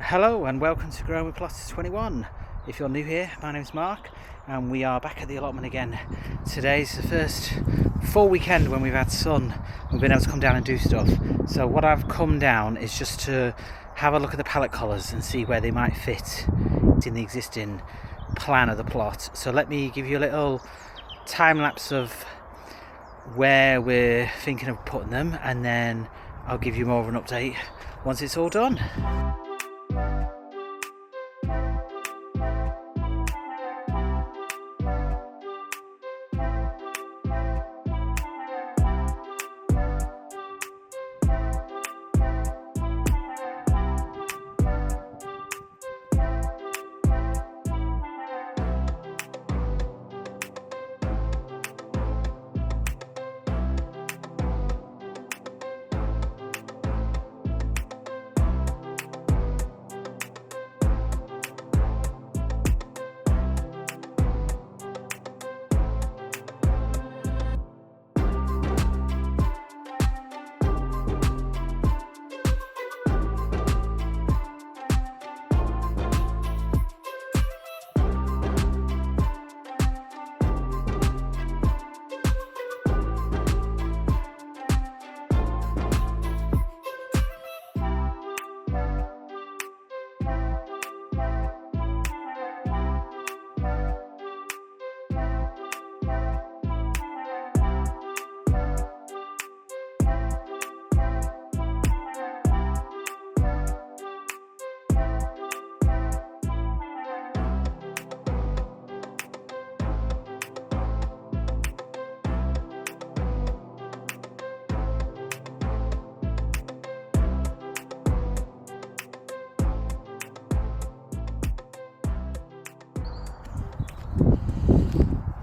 Hello and welcome to Growing with Plotters 21. If you're new here, my name's Mark and we are back at the allotment again. Today's the first full weekend when we've had sun. We've been able to come down and do stuff. So what I've come down is just to have a look at the pallet collars and see where they might fit in the existing plan of the plot. So let me give you a little time lapse of where we're thinking of putting them, and then I'll give you more of an update once it's all done.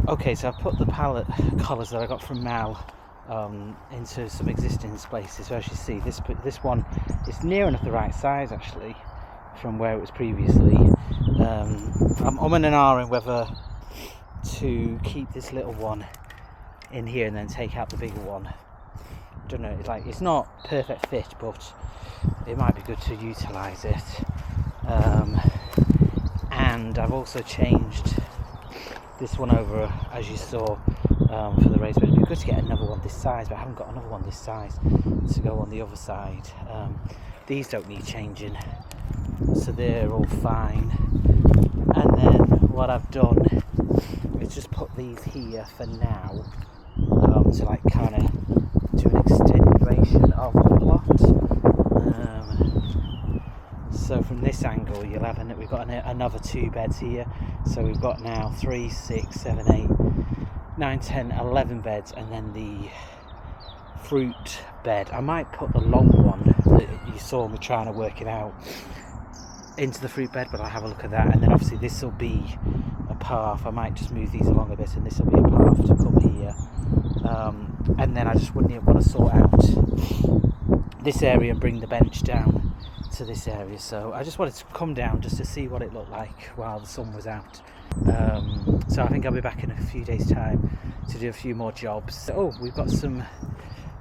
Okay, so I've put the pallet collars that I got from Mal into some existing places. So as you see, this one is near enough the right size actually from where it was previously. I'm in an R in whether to keep this little one in here and then take out the bigger one. I don't know, it's not perfect fit, but it might be good to utilise it. And I've also changed this one over, as you saw, for the raised bed. It'd be good to get another one this size, but I haven't got another one this size to go on the other side. These don't need changing, so they're all fine. And then what I've done is just put these here for now, to kind of do an extenuation of the plot. So from this angle you'll have we've got another 2 beds here, so we've got now 3, 6, 7, 8, 9, 10, 11 beds, and then the fruit bed. I might put the long one that you saw me trying to work it out into the fruit bed, but I'll have a look at that. And then obviously this will be a path. I might just move these along a bit and this will be a path to come here, and then I just wouldn't want to sort out this area and bring the bench down to this area. So I just wanted to come down just to see what it looked like while the sun was out. So I think I'll be back in a few days time to do a few more jobs. Oh, we've got some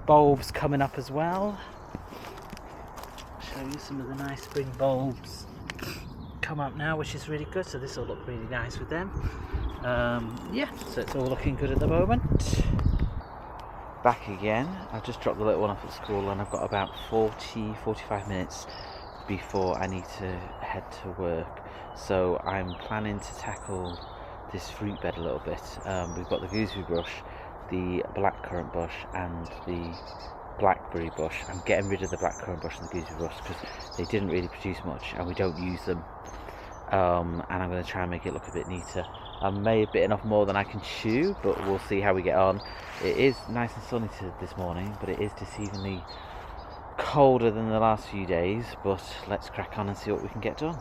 bulbs coming up as well. I'll show you some of the nice spring bulbs come up now, which is really good, so this will look really nice with them. Yeah, so it's all looking good at the moment. Back again. I've just dropped the little one off at school and I've got about 45 minutes before I need to head to work, so I'm planning to tackle this fruit bed a little bit. We've got the gooseberry bush, the blackcurrant bush and the blackberry bush. I'm getting rid of the blackcurrant bush and the gooseberry bush because they didn't really produce much and we don't use them, and I'm going to try and make it look a bit neater. I may have bitten off more than I can chew, but we'll see how we get on. It is nice and sunny this morning, but it is deceivingly colder than the last few days. But let's crack on and see what we can get done.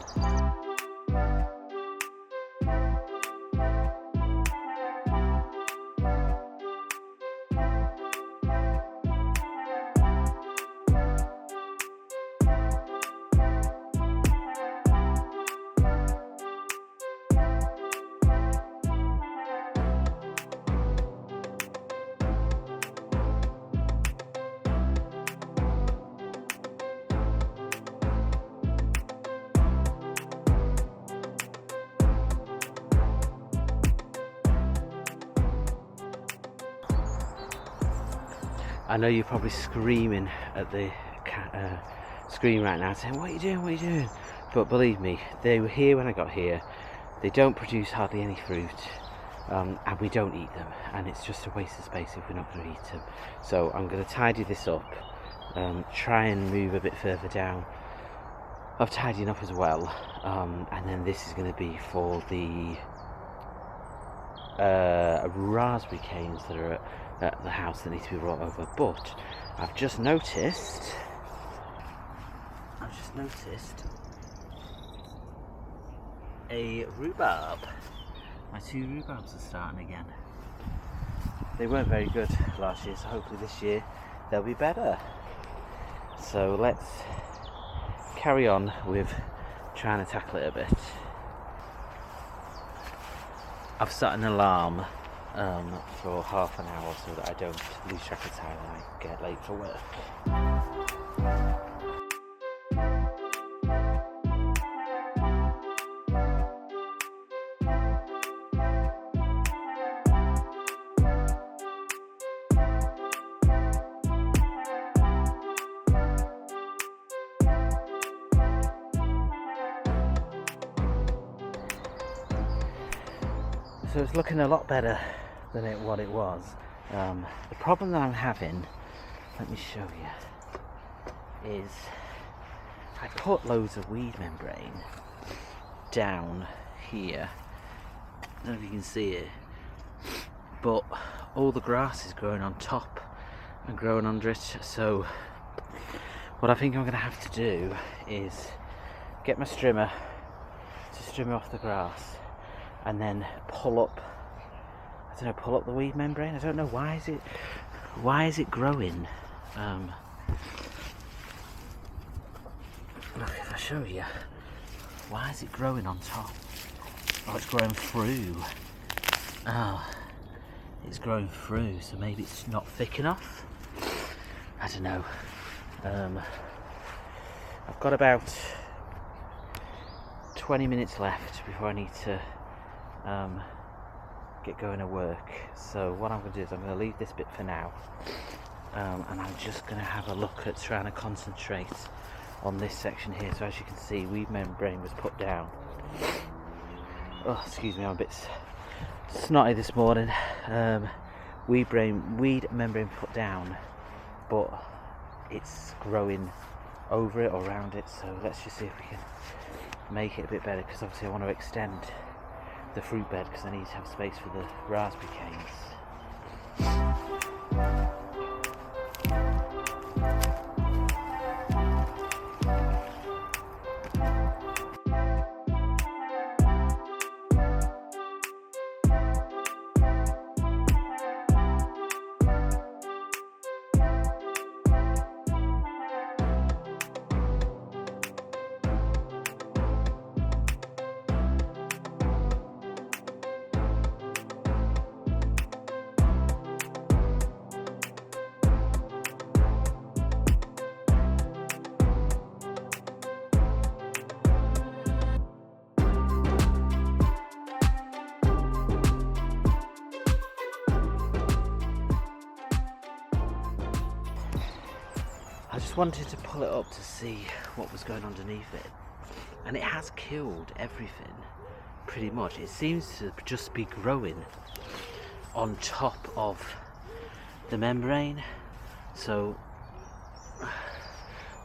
I know you're probably screaming at the screen right now saying, what are you doing, what are you doing? But believe me, they were here when I got here. They don't produce hardly any fruit, and we don't eat them, and it's just a waste of space if we're not going to eat them. So I'm going to tidy this up, try and move a bit further down of tidying up as well, and then this is going to be for the raspberry canes that are at the house that need to be brought over. But I've just noticed a rhubarb. My 2 rhubarbs are starting again. They weren't very good last year, so hopefully this year they'll be better. So let's carry on with trying to tackle it a bit. I've set an alarm for half an hour so that I don't lose track of time when I get late for work. So it's looking a lot better than what it was. The problem that I'm having, let me show you, is I put loads of weed membrane down here. I don't know if you can see it, but all the grass is growing on top and growing under it. So what I think I'm going to have to do is get my strimmer to strim off the grass, and then pull up the weed membrane. I don't know why is it growing. Look, if I show you, why is it growing on top? Oh, it's growing through. Oh, it's growing through, so maybe it's not thick enough. I don't know. I've got about 20 minutes left before I need to get going to work. So what I'm going to do is I'm going to leave this bit for now, and I'm just going to have a look at trying to concentrate on this section here. So as you can see, weed membrane was put down. Oh, excuse me, I'm a bit snotty this morning. Weed membrane put down, but it's growing over it or around it. So let's just see if we can make it a bit better, because obviously I want to extend the fruit bed because I need to have space for the raspberry canes. I just wanted to pull it up to see what was going underneath it, and it has killed everything pretty much. It seems to just be growing on top of the membrane. So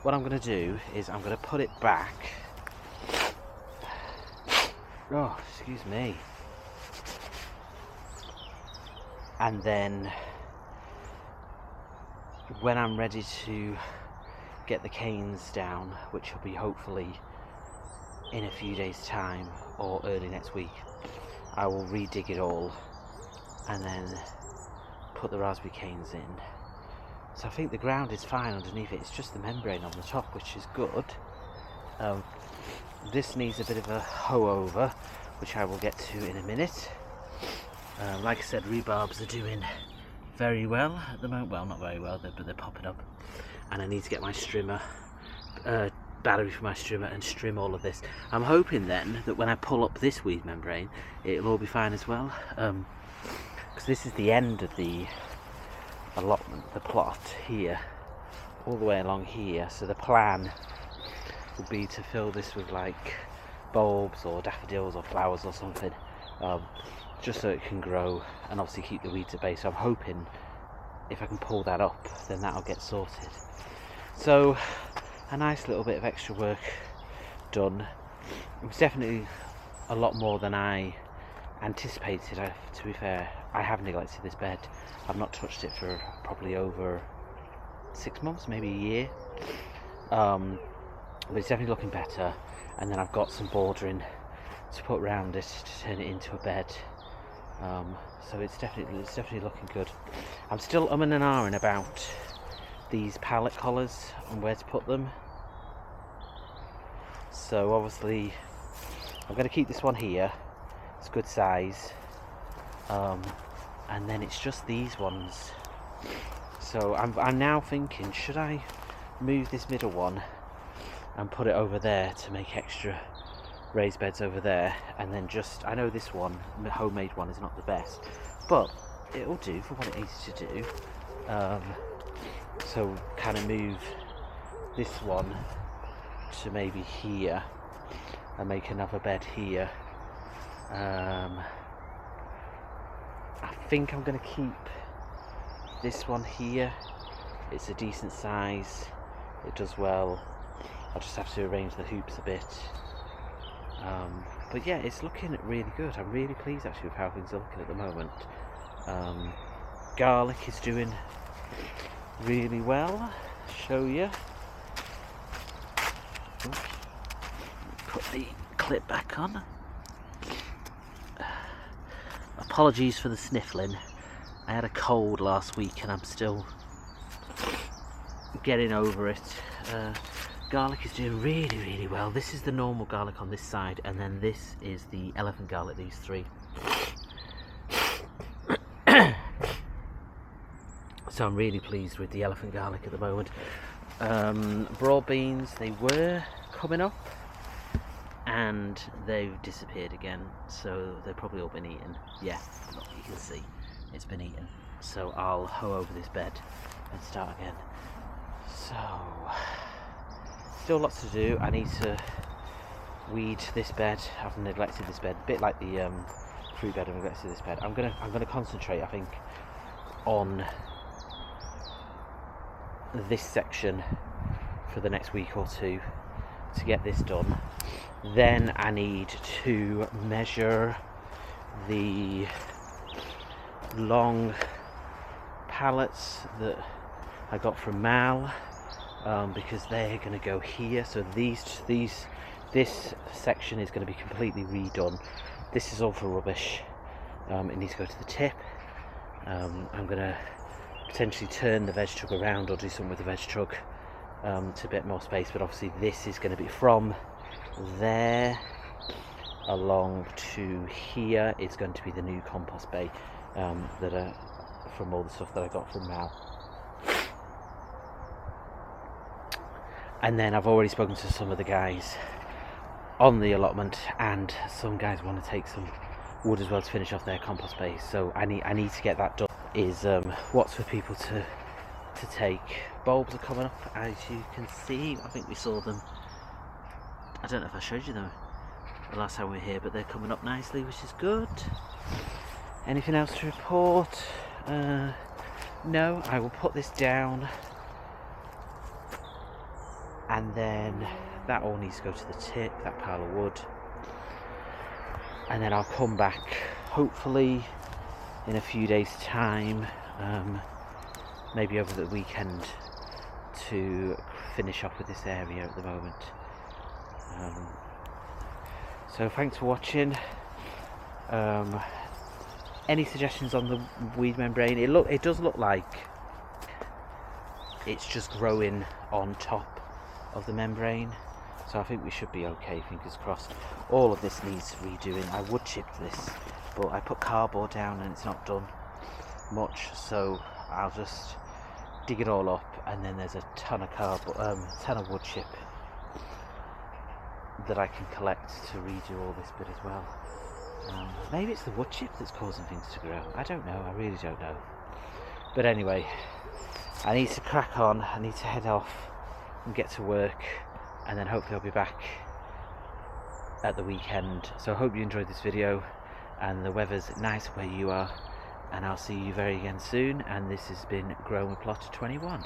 what I'm going to do is I'm going to put it back. Oh, excuse me. And then when I'm ready to get the canes down, which will be hopefully in a few days time or early next week, I will re-dig it all and then put the raspberry canes in. So I think the ground is fine underneath it, it's just the membrane on the top, which is good. This needs a bit of a hoe over, which I will get to in a minute. Like I said, rhubarbs are doing very well at the moment. Well, not very well, but they're popping up. And I need to get my strimmer, battery for my strimmer, and trim all of this. I'm hoping then that when I pull up this weed membrane, it'll all be fine as well. Because this is the end of the allotment, the plot here, all the way along here. So the plan would be to fill this with like bulbs or daffodils or flowers or something, just so it can grow and obviously keep the weeds at bay. So I'm hoping if I can pull that up, then that'll get sorted. So a nice little bit of extra work done. It was definitely a lot more than I anticipated. To be fair, I have neglected this bed. I've not touched it for probably over 6 months, maybe a year, but it's definitely looking better. And then I've got some bordering to put around it to turn it into a bed, so it's definitely looking good. I'm still umming and ahhing about these pallet collars and where to put them. So obviously I'm going to keep this one here, it's good size, and then it's just these ones. So I'm now thinking, should I move this middle one and put it over there to make extra raised beds over there, and then just, I know this one, the homemade one, is not the best, but it'll do for what it needs to do. So kind of move this one to maybe here and make another bed here. I think I'm going to keep this one here. It's a decent size, it does well. I'll just have to arrange the hoops a bit, but yeah, it's looking really good. I'm really pleased actually with how things are looking at the moment. Garlic is doing really well. Show you. Oops. Put the clip back on. Apologies for the sniffling. I had a cold last week and I'm still getting over it. Garlic is doing really well. This is the normal garlic on this side, and then this is the elephant garlic, these three. So I'm really pleased with the elephant garlic at the moment. Broad beans, they were coming up and they've disappeared again, so they've probably all been eaten. Yeah, look, you can see it's been eaten. So I'll hoe over this bed and start again. So still lots to do. I need to weed this bed. I've neglected this bed, a bit like the fruit bed. I've neglected this bed. I'm gonna concentrate, I think, on this section for the next week or two to get this done. Then I need to measure the long pallets that I got from Mal, because they're going to go here. So this section is going to be completely redone. This is all for rubbish. It needs to go to the tip. I'm going to potentially turn the veg truck around or do something with the veg truck to a bit more space, but obviously this is going to be from there along to here. It's going to be the new compost bay that are from all the stuff that I got from Mal. And then I've already spoken to some of the guys on the allotment, and some guys want to take some wood as well to finish off their compost base. So I need to get that done. Is what's for people to take. Bulbs are coming up, as you can see. I think we saw them. I don't know if I showed you them the last time we were here, but they're coming up nicely, which is good. Anything else to report? No. I will put this down, and then that all needs to go to the tip, that pile of wood, and then I'll come back hopefully in a few days time, maybe over the weekend, to finish off with this area at the moment. So thanks for watching. Any suggestions on the weed membrane? It does look like it's just growing on top of the membrane, so I think we should be okay, fingers crossed. All of this needs redoing. I wood chipped this, but I put cardboard down and it's not done much, so I'll just dig it all up, and then there's a ton of ton of wood chip that I can collect to redo all this bit as well. Maybe it's the wood chip that's causing things to grow. I don't know, I really don't know. But anyway, I need to crack on. I need to head off and get to work, and then hopefully I'll be back at the weekend. So I hope you enjoyed this video and the weather's nice where you are, and I'll see you very again soon. And this has been Growing with Plotter 21.